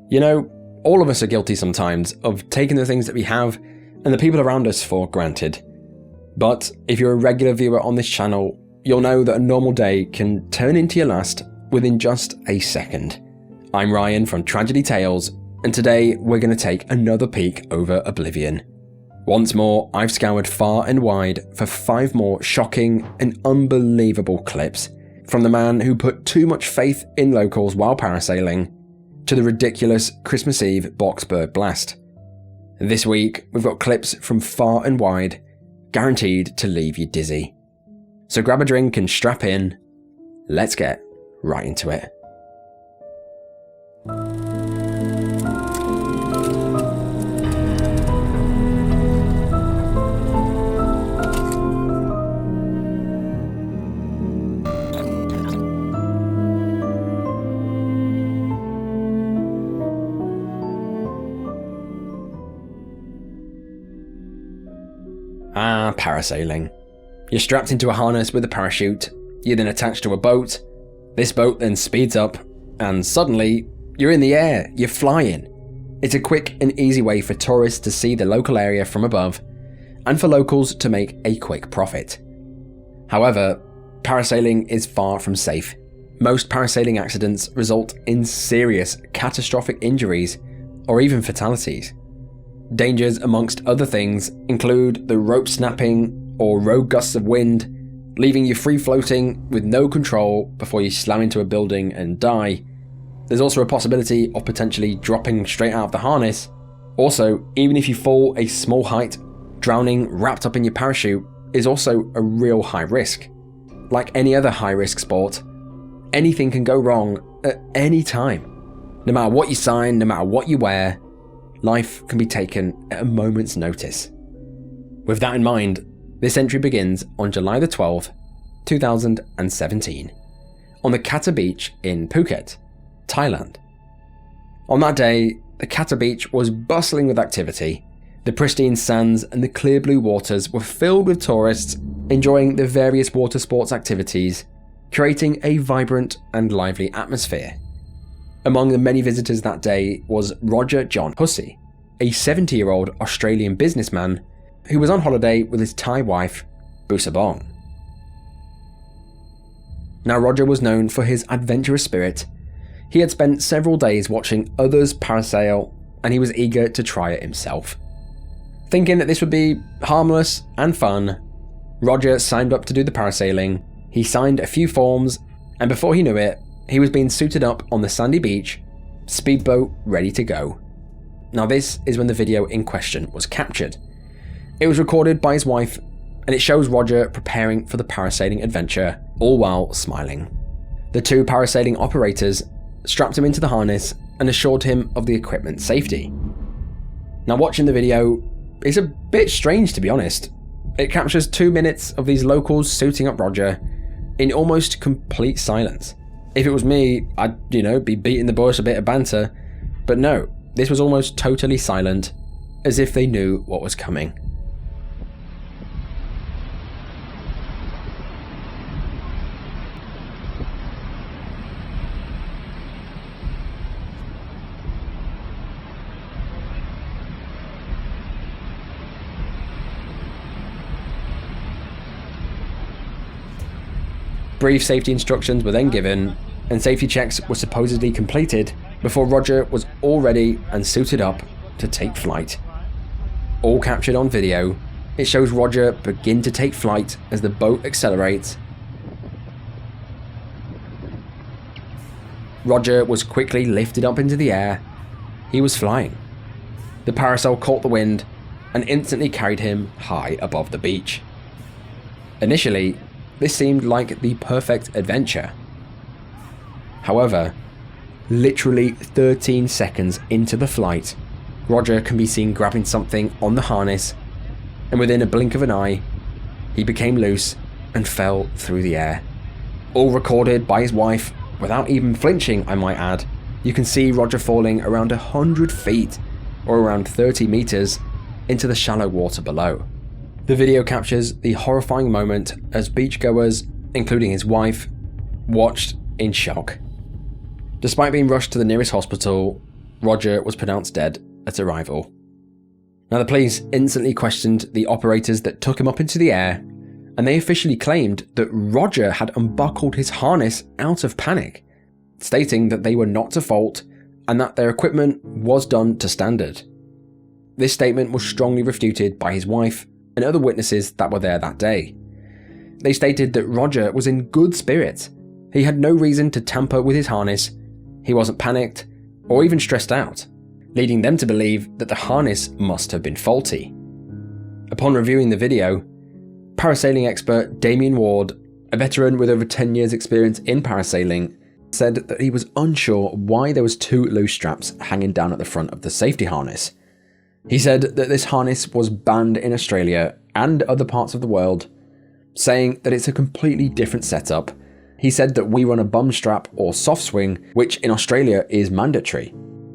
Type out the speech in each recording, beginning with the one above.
You know, all of us are guilty sometimes of taking the things that we have and the people around us for granted. But if you're a regular viewer on this channel, you'll know that a normal day can turn into your last within just a second. I'm Ryan from Tragedy Tales, and today we're going to take another peek over Oblivion. Once more, I've scoured far and wide for 5 more shocking and unbelievable clips, from the man who put too much faith in locals while parasailing, to the ridiculous Christmas Eve Boxberg blast. This week, we've got clips from far and wide, guaranteed to leave you dizzy. So grab a drink and strap in. Let's get right into it. Parasailing. You're strapped into a harness with a parachute, you're then attached to a boat, this boat then speeds up, and suddenly, you're in the air, you're flying. It's a quick and easy way for tourists to see the local area from above, and for locals to make a quick profit. However, parasailing is far from safe. Most parasailing accidents result in serious, catastrophic injuries, or even fatalities. Dangers, amongst other things, include the rope snapping or rogue gusts of wind, leaving you free floating with no control before you slam into a building and die. There's also a possibility of potentially dropping straight out of the harness. Also, even if you fall a small height, drowning wrapped up in your parachute is also a real high risk. Like any other high risk sport, anything can go wrong at any time. No matter what you sign, no matter what you wear, life can be taken at a moment's notice. With that in mind, this entry begins on July the 12th, 2017, on the Kata Beach in Phuket, Thailand. On that day, the Kata Beach was bustling with activity. The pristine sands and the clear blue waters were filled with tourists enjoying the various water sports activities, creating a vibrant and lively atmosphere. Among the many visitors that day was Roger John Hussey, a 70-year-old Australian businessman who was on holiday with his Thai wife, Busabong. Now, Roger was known for his adventurous spirit. He had spent several days watching others parasail, and he was eager to try it himself. Thinking that this would be harmless and fun, Roger signed up to do the parasailing. He signed a few forms, and before he knew it, he was being suited up on the sandy beach, speedboat ready to go. Now, this is when the video in question was captured. It was recorded by his wife, and it shows Roger preparing for the parasailing adventure, all while smiling. The 2 parasailing operators strapped him into the harness and assured him of the equipment's safety. Now, watching the video is a bit strange, to be honest. It captures 2 minutes of these locals suiting up Roger in almost complete silence. If it was me, I'd, be beating the bush a bit of banter, but no, this was almost totally silent, as if they knew what was coming. Brief safety instructions were then given, and safety checks were supposedly completed before Roger was all ready and suited up to take flight. All captured on video, it shows Roger begin to take flight as the boat accelerates. Roger was quickly lifted up into the air. He was flying. The parasol caught the wind and instantly carried him high above the beach. Initially, this seemed like the perfect adventure. However, literally 13 seconds into the flight, Roger can be seen grabbing something on the harness, and within a blink of an eye, he became loose and fell through the air. All recorded by his wife, without even flinching, I might add. You can see Roger falling around 100 feet, or around 30 meters, into the shallow water below. The video captures the horrifying moment as beachgoers, including his wife, watched in shock. Despite being rushed to the nearest hospital, Roger was pronounced dead at arrival. Now, the police instantly questioned the operators that took him up into the air, and they officially claimed that Roger had unbuckled his harness out of panic, stating that they were not to fault and that their equipment was done to standard. This statement was strongly refuted by his wife and other witnesses that were there that day. They stated that Roger was in good spirits. He had no reason to tamper with his harness, he wasn't panicked or even stressed out, leading them to believe that the harness must have been faulty. Upon reviewing the video, parasailing expert Damien Ward, a veteran with over 10 years experience in parasailing, said that he was unsure why there was 2 loose straps hanging down at the front of the safety harness. He said that this harness was banned in Australia and other parts of the world, saying that it's a completely different setup. He said that we run a bum strap or soft swing, which in Australia is mandatory,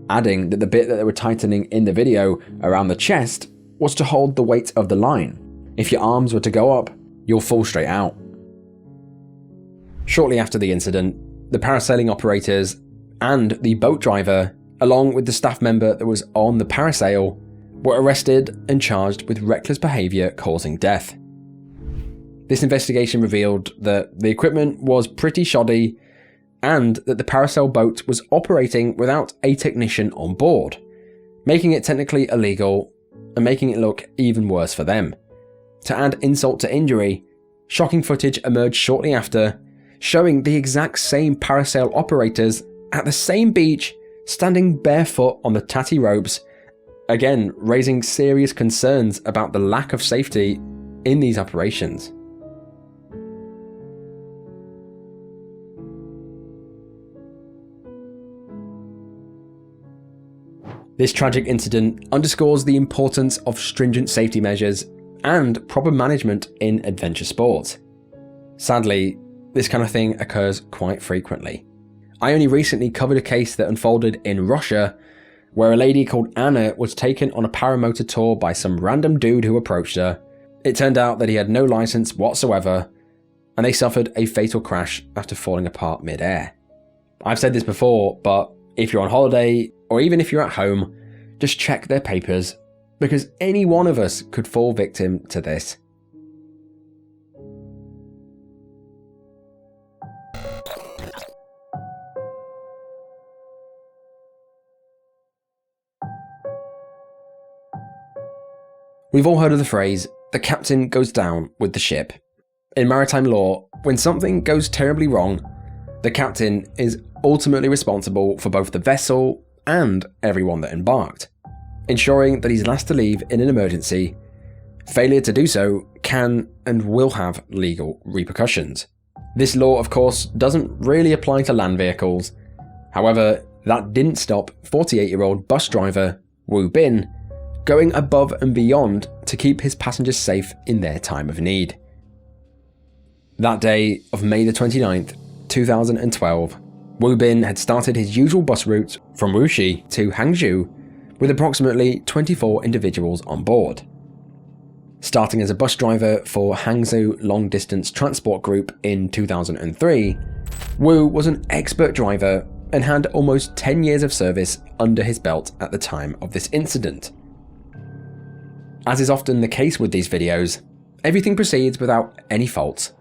adding that the bit that they were tightening in the video around the chest was to hold the weight of the line. If your arms were to go up, you'll fall straight out. Shortly after the incident, the parasailing operators and the boat driver, along with the staff member that was on the parasail, were arrested and charged with reckless behaviour causing death. This investigation revealed that the equipment was pretty shoddy and that the parasail boat was operating without a technician on board, making it technically illegal and making it look even worse for them. To add insult to injury, shocking footage emerged shortly after, showing the exact same parasail operators at the same beach standing barefoot on the tatty ropes, again raising serious concerns about the lack of safety in these operations. This tragic incident underscores the importance of stringent safety measures and proper management in adventure sports. Sadly, this kind of thing occurs quite frequently. I only recently covered a case that unfolded in Russia, where a lady called Anna was taken on a paramotor tour by some random dude who approached her. It turned out that he had no license whatsoever, and they suffered a fatal crash after falling apart mid-air. I've said this before, but if you're on holiday, or even if you're at home, just check their papers, because any one of us could fall victim to this. We've all heard of the phrase, the captain goes down with the ship. In maritime law, when something goes terribly wrong, the captain is ultimately responsible for both the vessel and everyone that embarked, ensuring that he's last to leave in an emergency. Failure to do so can and will have legal repercussions. This law, of course, doesn't really apply to land vehicles. However, that didn't stop 48-year-old bus driver Wu Bin going above and beyond to keep his passengers safe in their time of need. That day of May the 29th, 2012, Wu Bin had started his usual bus route from Wuxi to Hangzhou with approximately 24 individuals on board. Starting as a bus driver for Hangzhou Long Distance Transport Group in 2003, Wu was an expert driver and had almost 10 years of service under his belt at the time of this incident. As is often the case with these videos, everything proceeds without any faults.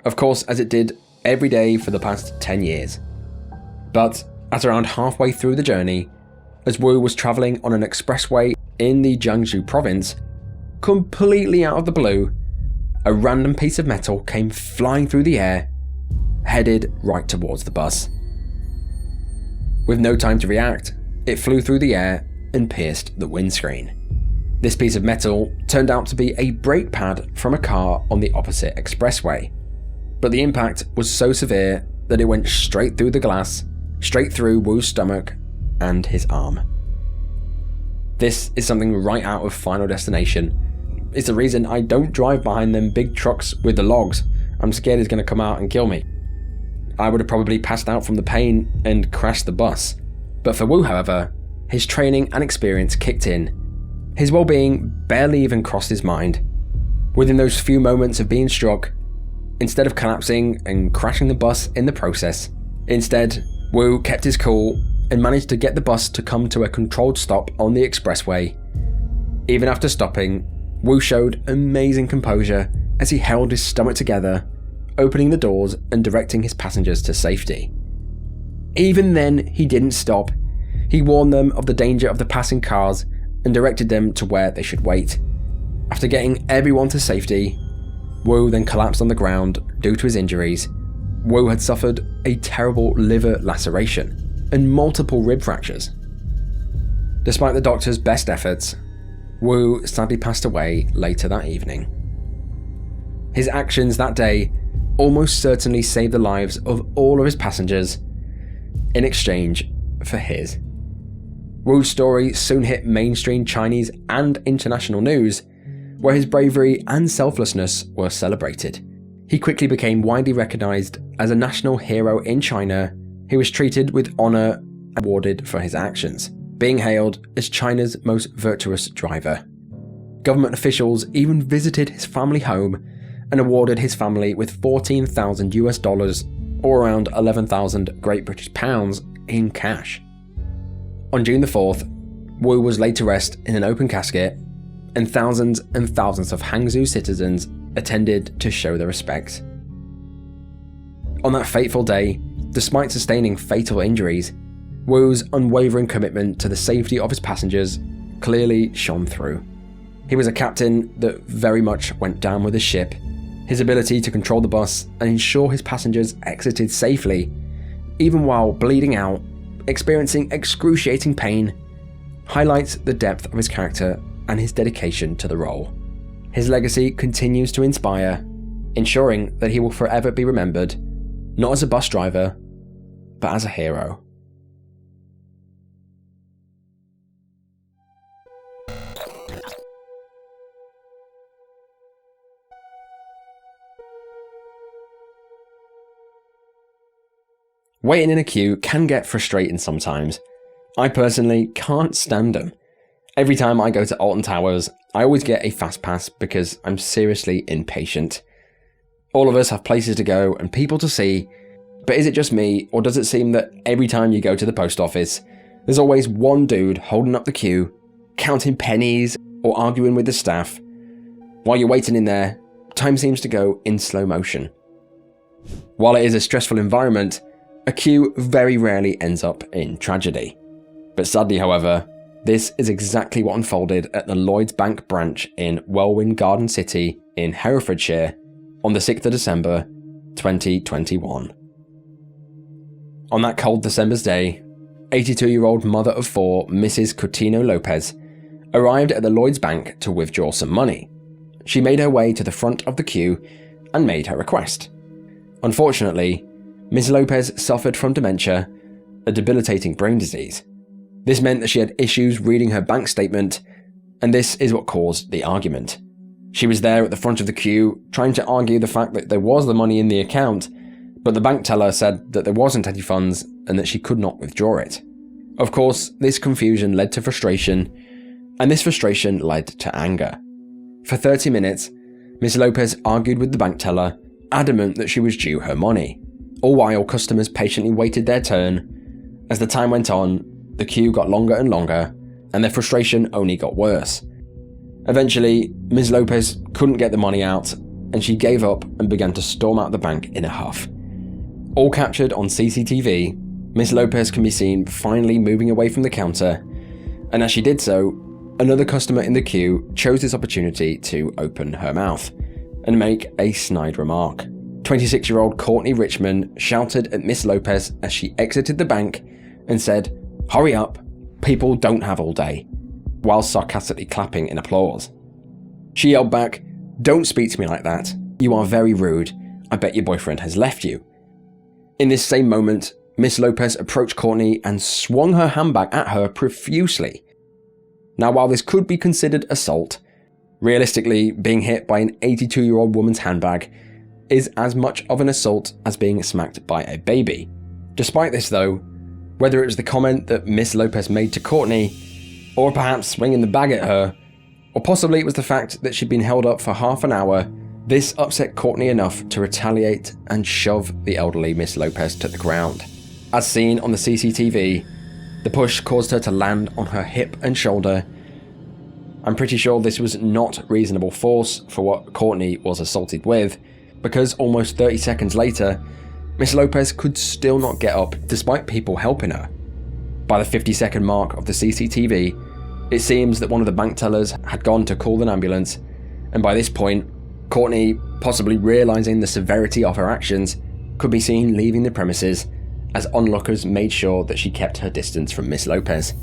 Of course, as it did every day for the past 10 years. But at around halfway through the journey, as Wu was travelling on an expressway in the Jiangsu province, completely out of the blue, a random piece of metal came flying through the air, headed right towards the bus. With no time to react, it flew through the air and pierced the windscreen. This piece of metal turned out to be a brake pad from a car on the opposite expressway, but the impact was so severe that it went straight through the glass, straight through Wu's stomach and his arm. This is something right out of Final Destination. It's the reason I don't drive behind them big trucks with the logs. I'm scared he's going to come out and kill me. I would have probably passed out from the pain and crashed the bus. But for Wu, however, his training and experience kicked in. His well-being barely even crossed his mind. Within those few moments of being struck, instead of collapsing and crashing the bus in the process, instead, Wu kept his cool, and managed to get the bus to come to a controlled stop on the expressway. Even after stopping, Wu showed amazing composure as he held his stomach together, opening the doors and directing his passengers to safety. Even then, he didn't stop. He warned them of the danger of the passing cars and directed them to where they should wait. After getting everyone to safety, Wu then collapsed on the ground due to his injuries. Wu had suffered a terrible liver laceration and multiple rib fractures. Despite the doctor's best efforts, Wu sadly passed away later that evening. His actions that day almost certainly saved the lives of all of his passengers in exchange for his. Wu's story soon hit mainstream Chinese and international news, where his bravery and selflessness were celebrated. He quickly became widely recognized as a national hero in China. He was treated with honor and awarded for his actions, being hailed as China's most virtuous driver. Government officials even visited his family home and awarded his family with $14,000 or around 11,000 Great British pounds in cash. On June the 4th, Wu was laid to rest in an open casket, and thousands of Hangzhou citizens attended to show their respects. On that fateful day, despite sustaining fatal injuries, Wu's unwavering commitment to the safety of his passengers clearly shone through. He was a captain that very much went down with his ship. His ability to control the bus and ensure his passengers exited safely, even while bleeding out, experiencing excruciating pain, highlights the depth of his character and his dedication to the role. His legacy continues to inspire, ensuring that he will forever be remembered, not as a bus driver, but as a hero. Waiting in a queue can get frustrating sometimes. I personally can't stand them. Every time I go to Alton Towers, I always get a fast pass because I'm seriously impatient. All of us have places to go and people to see, but is it just me, or does it seem that every time you go to the post office, there's always one dude holding up the queue, counting pennies or arguing with the staff? While you're waiting in there, time seems to go in slow motion. While it is a stressful environment, a queue very rarely ends up in tragedy. But sadly, however, this is exactly what unfolded at the Lloyds Bank branch in Welwyn Garden City in Herefordshire on the 6th of December 2021. On that cold December's day, 82-year-old mother of four Mrs. Coutinho Lopez arrived at the Lloyds Bank to withdraw some money. She made her way to the front of the queue and made her request. Unfortunately, Ms. Lopez suffered from dementia, a debilitating brain disease. This meant that she had issues reading her bank statement, and this is what caused the argument. She was there at the front of the queue, trying to argue the fact that there was the money in the account, but the bank teller said that there wasn't any funds and that she could not withdraw it. Of course, this confusion led to frustration, and this frustration led to anger. For 30 minutes, Ms. Lopez argued with the bank teller, adamant that she was due her money. All while customers patiently waited their turn. As the time went on, the queue got longer and longer, and their frustration only got worse. Eventually, Ms. Lopez couldn't get the money out, and she gave up and began to storm out the bank in a huff. All captured on CCTV, Ms. Lopez can be seen finally moving away from the counter, and as she did so, another customer in the queue chose this opportunity to open her mouth and make a snide remark. 26-year-old Courtney Richmond shouted at Miss Lopez as she exited the bank and said, "Hurry up, people don't have all day," while sarcastically clapping in applause. She yelled back, "Don't speak to me like that. You are very rude. I bet your boyfriend has left you." In this same moment, Miss Lopez approached Courtney and swung her handbag at her profusely. Now, while this could be considered assault, realistically, being hit by an 82-year-old woman's handbag is as much of an assault as being smacked by a baby. Despite this though, whether it was the comment that Miss Lopez made to Courtney, or perhaps swinging the bag at her, or possibly it was the fact that she'd been held up for half an hour, this upset Courtney enough to retaliate and shove the elderly Miss Lopez to the ground. As seen on the CCTV, The push caused her to land on her hip and shoulder. I'm pretty sure this was not reasonable force for what Courtney was assaulted with, because almost 30 seconds later, Miss Lopez could still not get up despite people helping her. By the 50-second mark of the CCTV, it seems that one of the bank tellers had gone to call an ambulance, and by this point, Courtney, possibly realising the severity of her actions, could be seen leaving the premises as onlookers made sure that she kept her distance from Miss Lopez.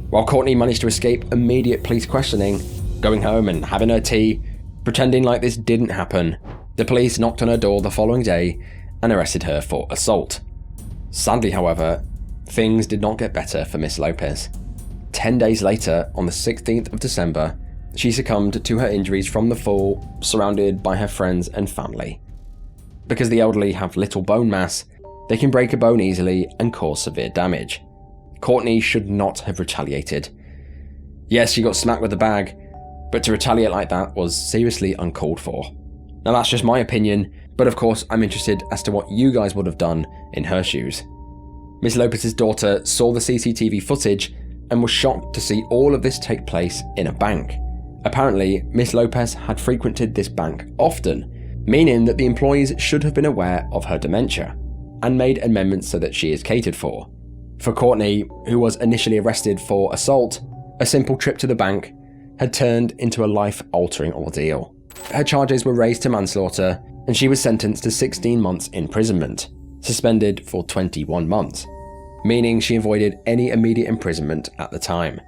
While Courtney managed to escape immediate police questioning, going home and having her tea, pretending like this didn't happen, the police knocked on her door the following day and arrested her for assault. Sadly, however, things did not get better for Miss Lopez. 10 days later, on the 16th of December, she succumbed to her injuries from the fall, surrounded by her friends and family. Because the elderly have little bone mass, they can break a bone easily and cause severe damage. Courtney should not have retaliated. Yes, she got smacked with a bag, but to retaliate like that was seriously uncalled for. Now that's just my opinion, but of course I'm interested as to what you guys would have done in her shoes. Miss Lopez's daughter saw the CCTV footage and was shocked to see all of this take place in a bank. Apparently, Miss Lopez had frequented this bank often, meaning that the employees should have been aware of her dementia, and made amendments so that she is catered for. For Courtney, who was initially arrested for assault, a simple trip to the bank had turned into a life-altering ordeal. Her charges were raised to manslaughter, and she was sentenced to 16 months imprisonment, suspended for 21 months, meaning she avoided any immediate imprisonment at the time.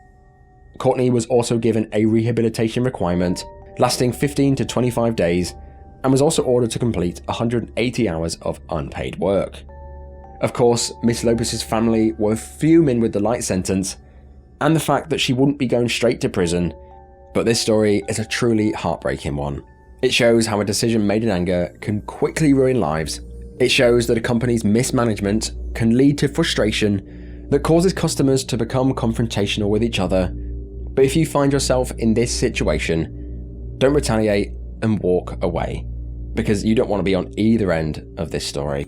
Courtney was also given a rehabilitation requirement lasting 15 to 25 days, and was also ordered to complete 180 hours of unpaid work. Of course, Miss Lopez's family were fuming with the light sentence and the fact that she wouldn't be going straight to prison, but this story is a truly heartbreaking one. It shows how a decision made in anger can quickly ruin lives. It shows that a company's mismanagement can lead to frustration that causes customers to become confrontational with each other. But if you find yourself in this situation, don't retaliate and walk away, because you don't want to be on either end of this story.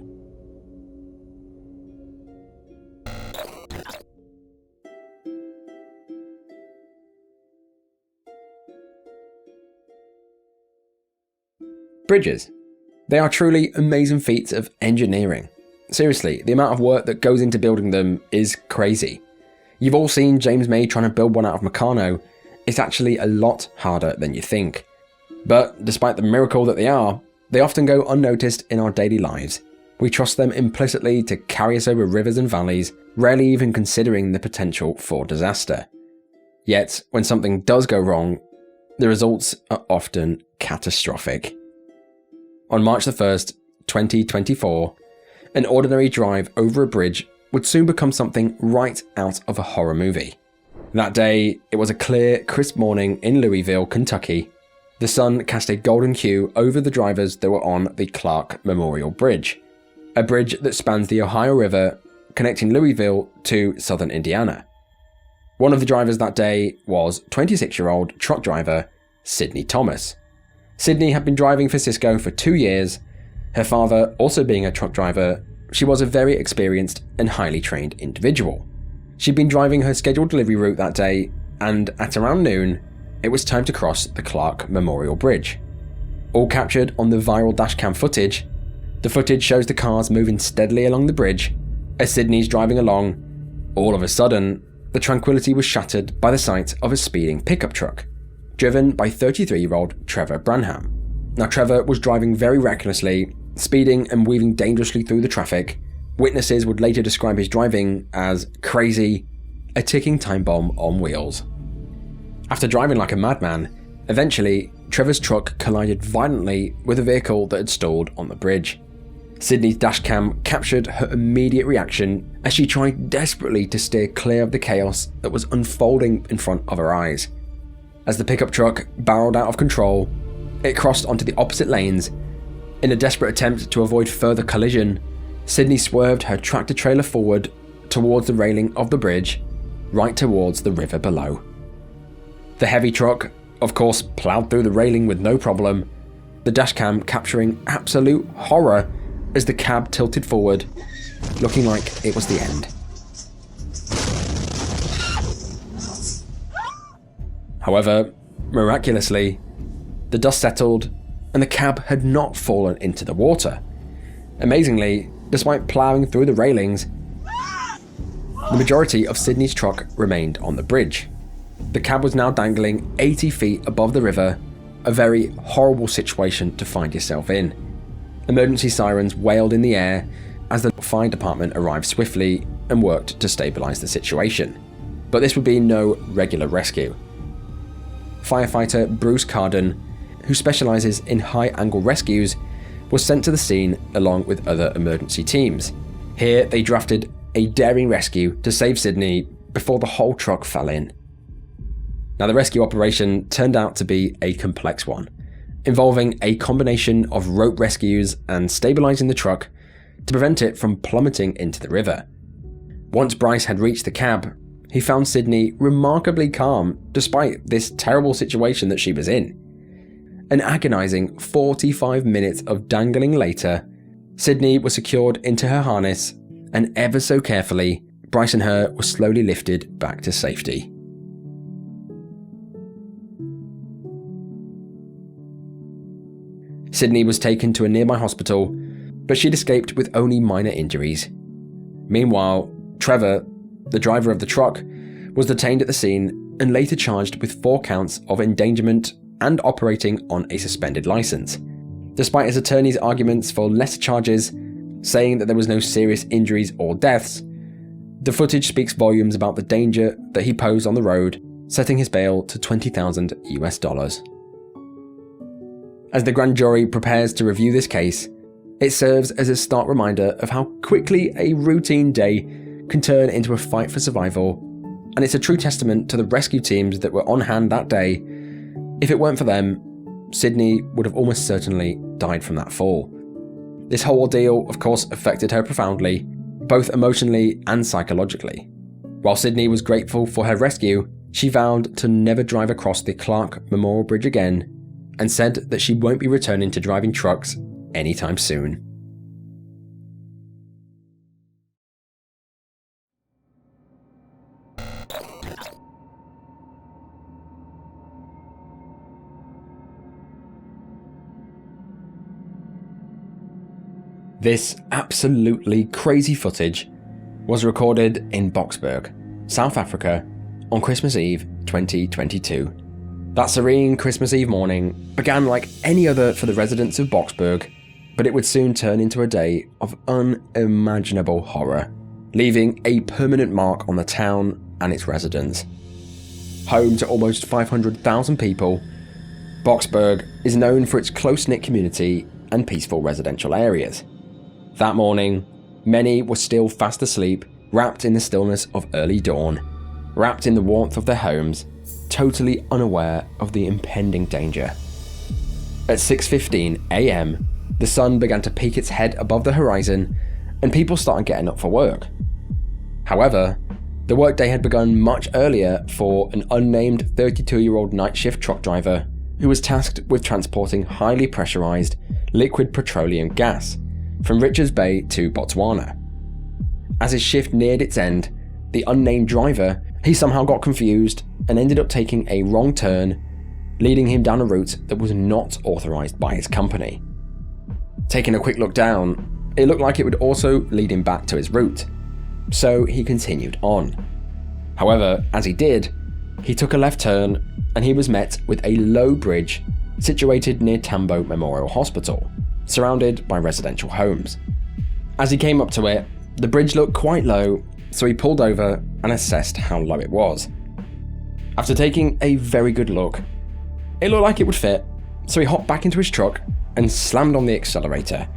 Bridges. They are truly amazing feats of engineering. Seriously, the amount of work that goes into building them is crazy. You've all seen James May trying to build one out of Meccano. It's actually a lot harder than you think. But despite the miracle that they are, they often go unnoticed in our daily lives. We trust them implicitly to carry us over rivers and valleys, rarely even considering the potential for disaster. Yet, when something does go wrong, the results are often catastrophic. On March the 1st, 2024, an ordinary drive over a bridge would soon become something right out of a horror movie. That day, it was a clear, crisp morning in Louisville, Kentucky. The sun cast a golden hue over the drivers that were on the Clark Memorial Bridge, a bridge that spans the Ohio River, connecting Louisville to southern Indiana. One of the drivers that day was 26-year-old truck driver Sydney Thomas. Sydney had been driving for Cisco for 2 years. Her father also being a truck driver, she was a very experienced and highly trained individual. She'd been driving her scheduled delivery route that day, and at around noon, it was time to cross the Clark Memorial Bridge. All captured on the viral dashcam footage, the footage shows the cars moving steadily along the bridge. As Sydney's driving along, all of a sudden, the tranquility was shattered by the sight of a speeding pickup truck, driven by 33-year-old Trevor Branham. Now, Trevor was driving very recklessly, speeding and weaving dangerously through the traffic. Witnesses would later describe his driving as crazy, a ticking time bomb on wheels. After driving like a madman, eventually, Trevor's truck collided violently with a vehicle that had stalled on the bridge. Sydney's dashcam captured her immediate reaction as she tried desperately to steer clear of the chaos that was unfolding in front of her eyes. As the pickup truck barreled out of control, it crossed onto the opposite lanes. In a desperate attempt to avoid further collision, Sydney swerved her tractor-trailer forward towards the railing of the bridge, right towards the river below. The heavy truck, of course, plowed through the railing with no problem, the dashcam capturing absolute horror as the cab tilted forward, looking like it was the end. However, miraculously, the dust settled and the cab had not fallen into the water. Amazingly, despite ploughing through the railings, the majority of Sydney's truck remained on the bridge. The cab was now dangling 80 feet above the river, a very horrible situation to find yourself in. Emergency sirens wailed in the air as the fire department arrived swiftly and worked to stabilize the situation. But this would be no regular rescue. Firefighter Bruce Carden, who specializes in high-angle rescues, was sent to the scene along with other emergency teams. Here, they drafted a daring rescue to save Sydney before the whole truck fell in. Now, the rescue operation turned out to be a complex one, involving a combination of rope rescues and stabilizing the truck to prevent it from plummeting into the river. Once Bryce had reached the cab, he found Sydney remarkably calm despite this terrible situation that she was in. An agonizing 45 minutes of dangling later, Sydney was secured into her harness, and ever so carefully, Bryce and her were slowly lifted back to safety. Sydney was taken to a nearby hospital, but she'd escaped with only minor injuries. Meanwhile, Trevor, the driver of the truck, was detained at the scene and later charged with 4 counts of endangerment and operating on a suspended license. Despite his attorney's arguments for lesser charges, saying that there was no serious injuries or deaths, the footage speaks volumes about the danger that he posed on the road, setting his bail to $20,000. As the grand jury prepares to review this case, it serves as a stark reminder of how quickly a routine day can turn into a fight for survival, and it's a true testament to the rescue teams that were on hand that day. If it weren't for them, Sydney would have almost certainly died from that fall. This whole ordeal, of course, affected her profoundly, both emotionally and psychologically. While Sydney was grateful for her rescue, she vowed to never drive across the Clark Memorial Bridge again, and said that she won't be returning to driving trucks anytime soon. This absolutely crazy footage was recorded in Boksburg, South Africa, on Christmas Eve 2022. That serene Christmas Eve morning began like any other for the residents of Boksburg, but it would soon turn into a day of unimaginable horror, leaving a permanent mark on the town and its residents. Home to almost 500,000 people, Boksburg is known for its close-knit community and peaceful residential areas. That morning, many were still fast asleep, wrapped in the stillness of early dawn, wrapped in the warmth of their homes, totally unaware of the impending danger. At 6:15 a.m, the sun began to peek its head above the horizon, and people started getting up for work. However, the workday had begun much earlier for an unnamed 32-year-old night shift truck driver who was tasked with transporting highly pressurized liquid petroleum gas from Richards Bay to Botswana. As his shift neared its end, the unnamed driver, he somehow got confused and ended up taking a wrong turn, leading him down a route that was not authorized by his company. Taking a quick look down, it looked like it would also lead him back to his route, so he continued on. However, as he did, he took a left turn and he was met with a low bridge situated near Tambo Memorial Hospital, surrounded by residential homes. As he came up to it, the bridge looked quite low, so he pulled over and assessed how low it was. After taking a very good look, it looked like it would fit, so he hopped back into his truck and slammed on the accelerator.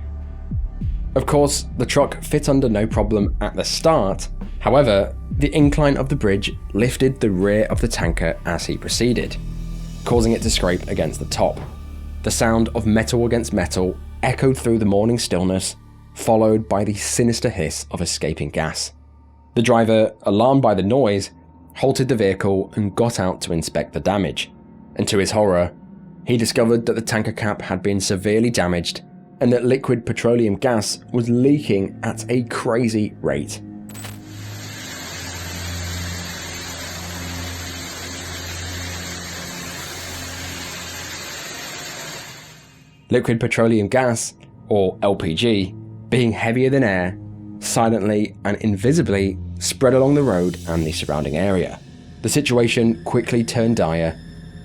Of course, the truck fit under no problem at the start. However, the incline of the bridge lifted the rear of the tanker as he proceeded, causing it to scrape against the top. The sound of metal against metal echoed through the morning stillness, followed by the sinister hiss of escaping gas. The driver, alarmed by the noise, halted the vehicle and got out to inspect the damage, and to his horror, he discovered that the tanker cap had been severely damaged and that liquid petroleum gas was leaking at a crazy rate. liquid petroleum gas, or LPG, being heavier than air, silently and invisibly spread along the road and the surrounding area. The situation quickly turned dire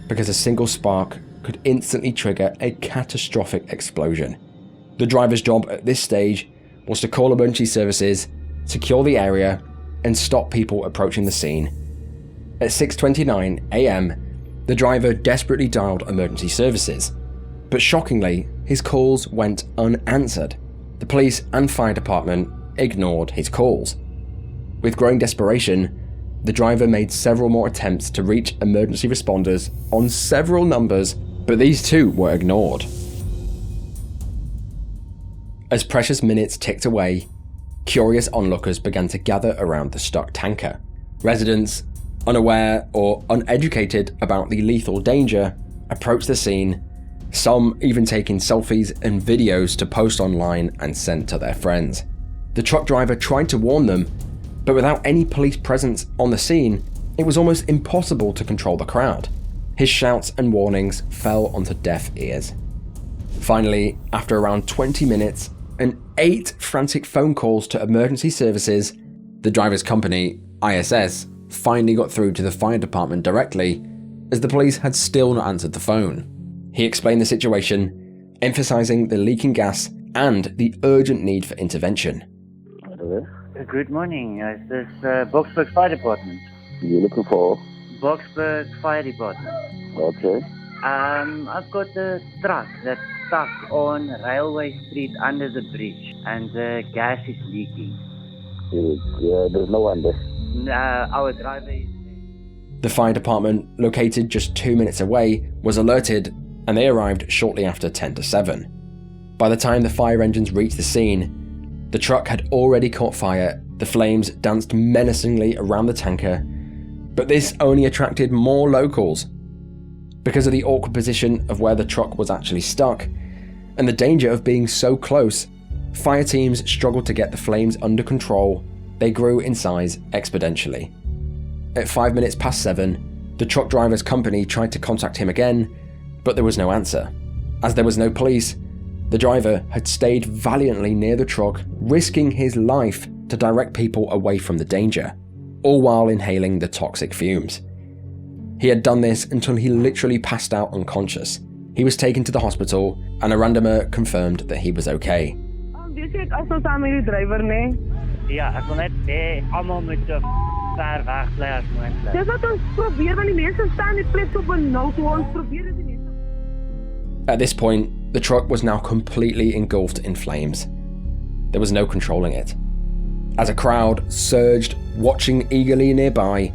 because a single spark could instantly trigger a catastrophic explosion. The driver's job at this stage was to call emergency services, secure the area, and stop people approaching the scene. At 6:29 a.m, the driver desperately dialed emergency services, but shockingly, his calls went unanswered. The police and fire department ignored his calls. With growing desperation, the driver made several more attempts to reach emergency responders on several numbers, but these too were ignored. As precious minutes ticked away, curious onlookers began to gather around the stuck tanker. Residents, unaware or uneducated about the lethal danger, approached the scene, some even taking selfies and videos to post online and send to their friends. The truck driver tried to warn them, but without any police presence on the scene, it was almost impossible to control the crowd. His shouts and warnings fell onto deaf ears. Finally, after around 20 minutes and 8 frantic phone calls to emergency services, the driver's company, ISS, finally got through to the fire department directly, as the police had still not answered the phone. He explained the situation, emphasizing the leaking gas and the urgent need for intervention. Hello? Good morning. Is this Boksburg Fire Department? You're looking for? Boksburg Fire Department. Okay. I've got a truck that's stuck on Railway Street under the bridge, and the gas is leaking. There's no one there. Our driver is... The fire department, located just 2 minutes away, was alerted, and they arrived shortly after 10 to 7. By the time the fire engines reached the scene, the truck had already caught fire, the flames danced menacingly around the tanker, but this only attracted more locals. Because of the awkward position of where the truck was actually stuck, and the danger of being so close, fire teams struggled to get the flames under control. They grew in size exponentially. At 5 minutes past 7, the truck driver's company tried to contact him again, but there was no answer. As there was no police, the driver had stayed valiantly near the truck, risking his life to direct people away from the danger, all while inhaling the toxic fumes. He had done this until he literally passed out unconscious. He was taken to the hospital, and a randomer confirmed that he was okay. Dis ek as ons saam met die drywer nê. Ja, ek wil net hê almal moet so ver weg bly as moontlik. Dis wat ons probeer, want die mense staan net plek op 'n nou toe ons probeer dit nie. At this point, the truck was now completely engulfed in flames. There was no controlling it. As a crowd surged, watching eagerly nearby,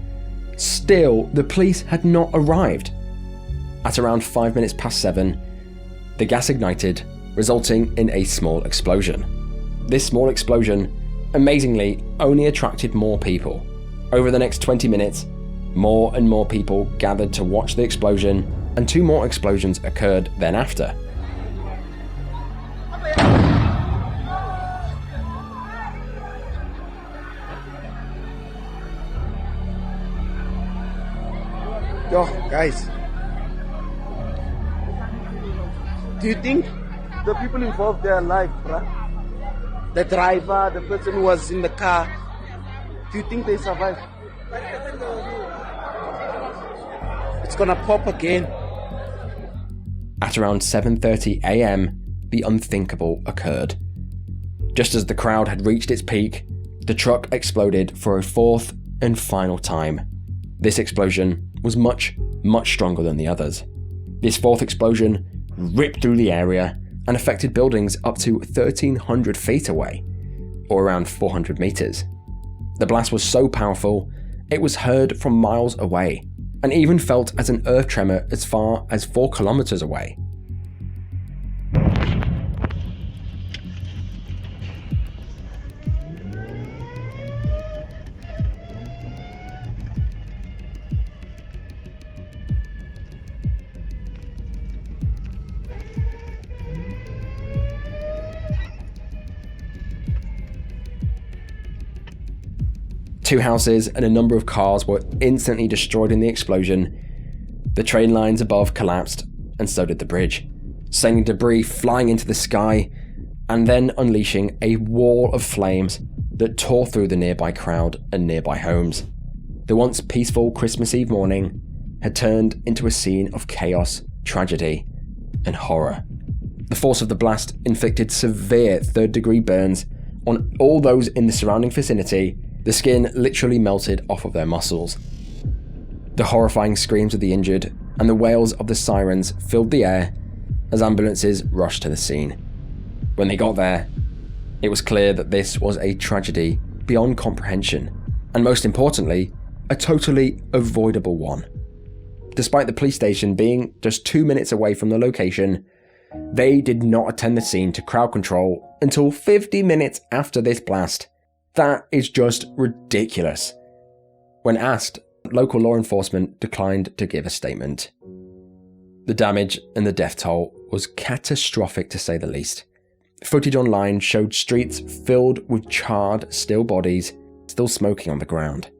still the police had not arrived. At around 5 minutes past 7, the gas ignited, resulting in a small explosion. This small explosion, amazingly, only attracted more people. Over the next 20 minutes, more and more people gathered to watch the explosion, and 2 more explosions occurred then after. Yo, guys. Do you think the people involved, they are alive, bruh? The driver, the person who was in the car, do you think they survived? It's gonna pop again. At around 7:30 a.m, the unthinkable occurred. Just as the crowd had reached its peak, the truck exploded for a 4th and final time. This explosion was much, much stronger than the others. This 4th explosion ripped through the area and affected buildings up to 1,300 feet away, or around 400 meters. The blast was so powerful, it was heard from miles away, and even felt as an earth tremor as far as 4 kilometers away. Two houses and a number of cars were instantly destroyed in the explosion. The train lines above collapsed, and so did the bridge. sending debris flying into the sky, and then unleashing a wall of flames that tore through the nearby crowd and nearby homes. The once peaceful Christmas Eve morning had turned into a scene of chaos, tragedy, and horror. The force of the blast inflicted severe third-degree burns on all those in the surrounding vicinity. The skin literally melted off of their muscles. The horrifying screams of the injured and the wails of the sirens filled the air as ambulances rushed to the scene. When they got there, it was clear that this was a tragedy beyond comprehension, and most importantly, a totally avoidable one. Despite the police station being just 2 minutes away from the location, they did not attend the scene to crowd control until 50 minutes after this blast. That is just ridiculous. When asked, local law enforcement declined to give a statement. The damage and the death toll was catastrophic, to say the least. Footage online showed streets filled with charred, still bodies, still smoking on the ground.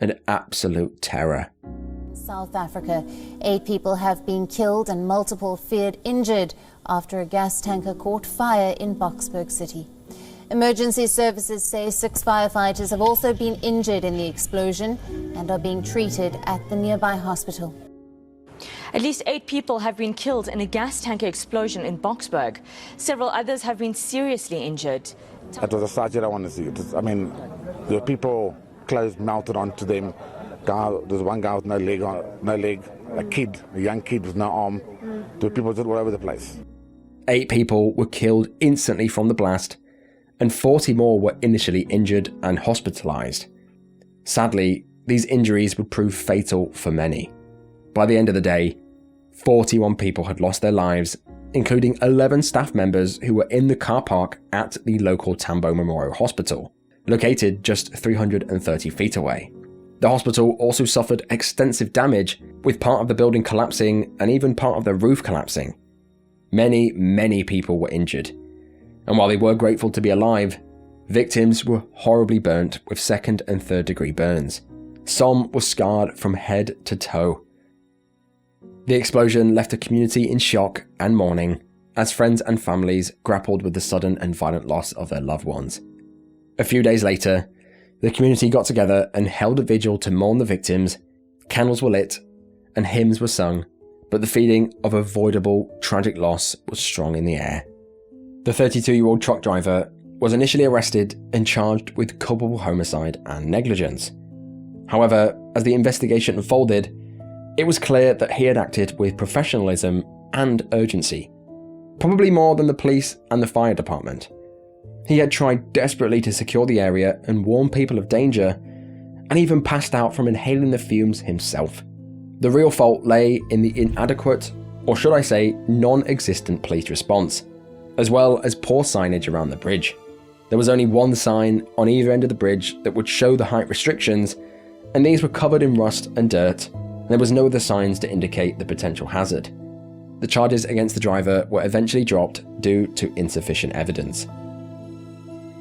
An absolute terror. South Africa. 8 people have been killed and multiple feared injured after a gas tanker caught fire in Boksburg City. Emergency services say 6 firefighters have also been injured in the explosion and are being treated at the nearby hospital. At least 8 people have been killed in a gas tanker explosion in Boksburg. Several others have been seriously injured. That was a sight you don't want to see. There were people, clothes melted onto them. There's one guy with no leg, a young kid with no arm. There were people just all over the place. 8 people were killed instantly from the blast, and 40 more were initially injured and hospitalised. Sadly, these injuries would prove fatal for many. By the end of the day, 41 people had lost their lives, including 11 staff members who were in the car park at the local Tambo Memorial Hospital, located just 330 feet away. The hospital also suffered extensive damage, with part of the building collapsing and even part of the roof collapsing. Many people were injured, and while they were grateful to be alive, victims were horribly burnt with 2nd and 3rd degree burns. Some were scarred from head to toe. The explosion left the community in shock and mourning as friends and families grappled with the sudden and violent loss of their loved ones. A few days later, the community got together and held a vigil to mourn the victims. Candles were lit and hymns were sung, but the feeling of avoidable, tragic loss was strong in the air. The 32-year-old truck driver was initially arrested and charged with culpable homicide and negligence. However, as the investigation unfolded, it was clear that he had acted with professionalism and urgency, probably more than the police and the fire department. He had tried desperately to secure the area and warn people of danger, and even passed out from inhaling the fumes himself. The real fault lay in the inadequate, or should I say, non-existent police response, as well as poor signage around the bridge. There was only one sign on either end of the bridge that would show the height restrictions, and these were covered in rust and dirt, and there was no other signs to indicate the potential hazard. The charges against the driver were eventually dropped due to insufficient evidence.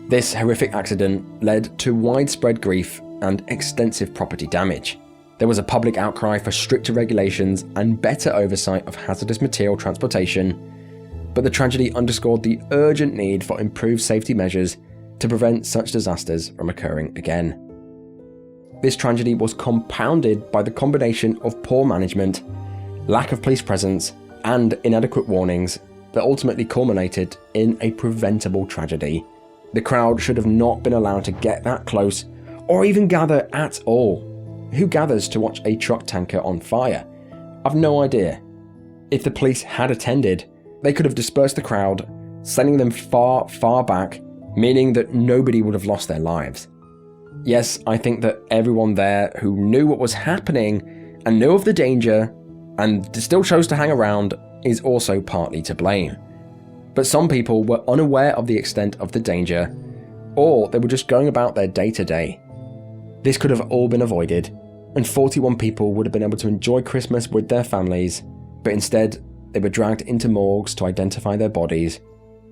This horrific accident led to widespread grief and extensive property damage. There was a public outcry for stricter regulations and better oversight of hazardous material transportation, but the tragedy underscored the urgent need for improved safety measures to prevent such disasters from occurring again. This tragedy was compounded by the combination of poor management, lack of police presence, and inadequate warnings that ultimately culminated in a preventable tragedy. The crowd should have not been allowed to get that close or even gather at all. Who gathers to watch a truck tanker on fire? I've no idea. If the police had attended, they could have dispersed the crowd, sending them far back, meaning that nobody would have lost their lives. Yes, I think that everyone there who knew what was happening and knew of the danger and still chose to hang around is also partly to blame. But some people were unaware of the extent of the danger, or they were just going about their day-to-day. This could have all been avoided, and 41 people would have been able to enjoy Christmas with their families, but instead they were dragged into morgues to identify their bodies,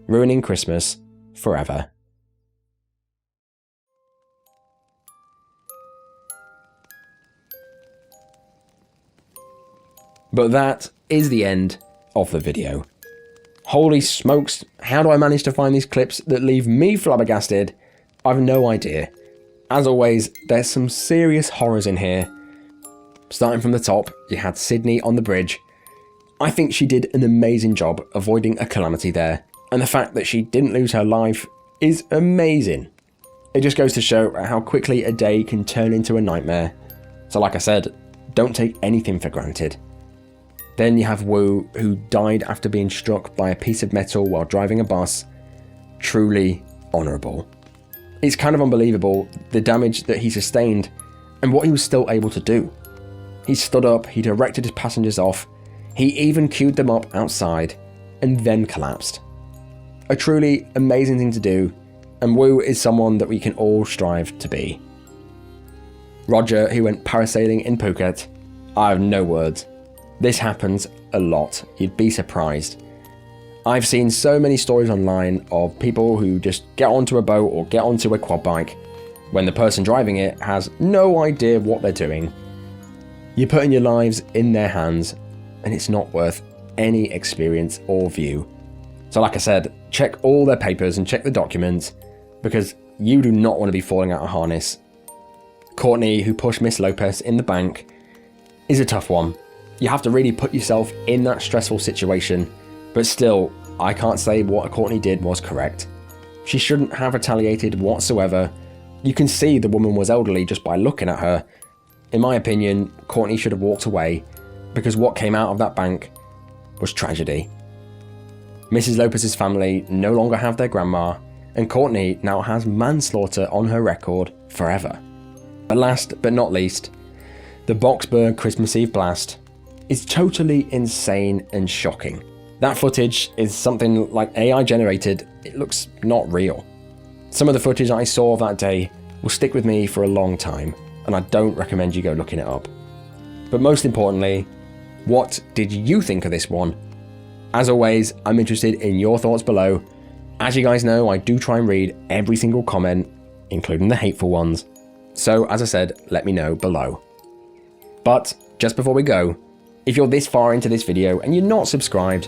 ruining Christmas forever. But that is the end of the video. Holy smokes, how do I manage to find these clips that leave me flabbergasted? I've no idea. As always, there's some serious horrors in here. Starting from the top, you had Sydney on the bridge. I think she did an amazing job avoiding a calamity there, and the fact that she didn't lose her life is amazing. It just goes to show how quickly a day can turn into a nightmare. So like I said, don't take anything for granted. Then you have Wu, who died after being struck by a piece of metal while driving a bus. Truly honourable. It's kind of unbelievable the damage that he sustained and what he was still able to do. He stood up, he directed his passengers off, he even queued them up outside and then collapsed. A truly amazing thing to do, and Wu is someone that we can all strive to be. Roger, who went parasailing in Phuket, I have no words. This happens a lot, you'd be surprised. I've seen so many stories online of people who just get onto a boat or get onto a quad bike when the person driving it has no idea what they're doing. You're putting your lives in their hands and it's not worth any experience or view. So like I said, check all their papers and check the documents because you do not want to be falling out of harness. Courtney, who pushed Miss Lopez in the bank, is a tough one. You have to really put yourself in that stressful situation, but still, I can't say what Courtney did was correct. She shouldn't have retaliated whatsoever. You can see the woman was elderly just by looking at her. In my opinion, Courtney should have walked away because what came out of that bank was tragedy. Mrs. Lopez's family no longer have their grandma, and Courtney now has manslaughter on her record forever. But last but not least, the Boksburg Christmas Eve blast is totally insane and shocking. That footage is something like AI generated. It looks not real. Some of the footage I saw that day will stick with me for a long time, and I don't recommend you go looking it up. But most importantly, what did you think of this one? As always, I'm interested in your thoughts below. As you guys know, I do try and read every single comment, including the hateful ones. So as I said, let me know below. But just before we go, if you're this far into this video and you're not subscribed,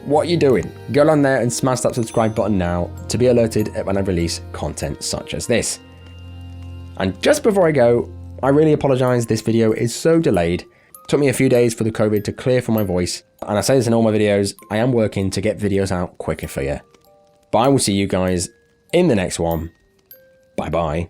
what are you doing? Go on there and smash that subscribe button now to be alerted when I release content such as this. And just before I go, I really apologise, this video is so delayed. It took me a few days for the COVID to clear from my voice, and I say this in all my videos, I am working to get videos out quicker for you. But I will see you guys in the next one. Bye bye.